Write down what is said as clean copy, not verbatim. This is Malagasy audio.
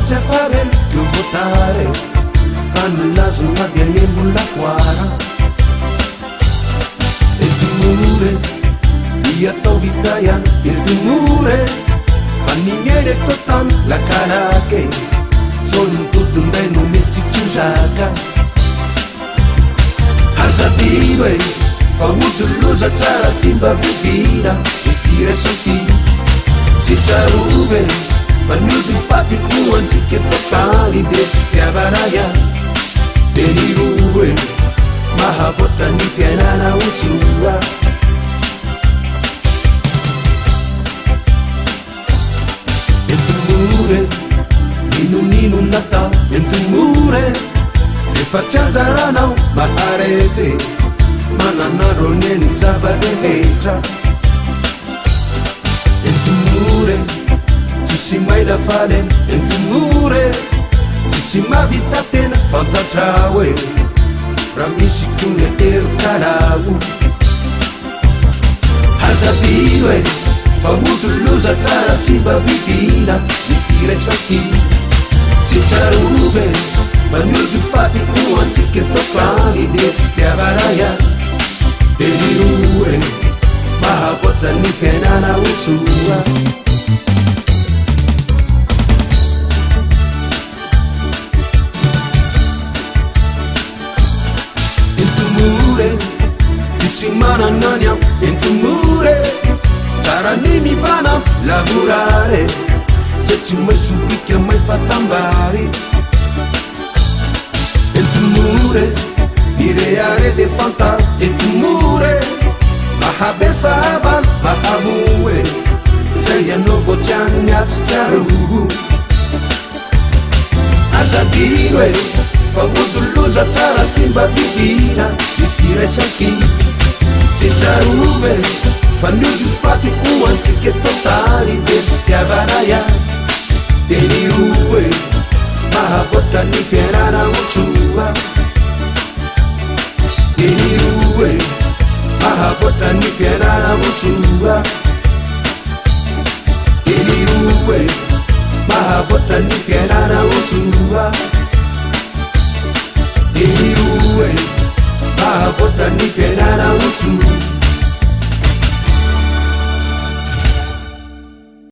tsy afaren que votare fanolazona dianembola foara etomore iatao vita ihany etomore fa nignere totany lakalake sonitotombay no mety tsozaka azadiro e fa odoloza tsara tsy mba vidira ifiraisaki tsy tsarove fa niody fatykoantsika totany de fitiavaraya de niroe mahavoatra ny fiainana osoa entomore ninonino natao entomore efa tsy anjaranao maharete mananandro neny zava-dehetra entomore tsisy maila falen entomore tsisy mavita tena fantatra hoe raha misy tonetero karao azabino e fa odoloza tsara tsy mba vidina ny firaisaky tsy tsarove fa niody fatykoantsika tokany de fitiavaraya de niroe mahavoatra ny fiainana osoa entomore tsisy mananany am entomore tsara ny mifana lavorare se tsy mai sobika mai fatambary entomore nireare de fanta entomore mahabe fahavana mahamoe zay anao vo tsy any miatsy tsaroho azadino e fa odoloza tsara tsy mba vidina ny firaisaky tsy tsarove fa niody fatykoantsika totany de fitiavaraya de niroe mahavoatra ny fiainana osoa de niroe mahavoatra ny fiainana osoa de niroe mahavoatra ny fiainana osoa de niroe mahavoatra ny fiainana osoa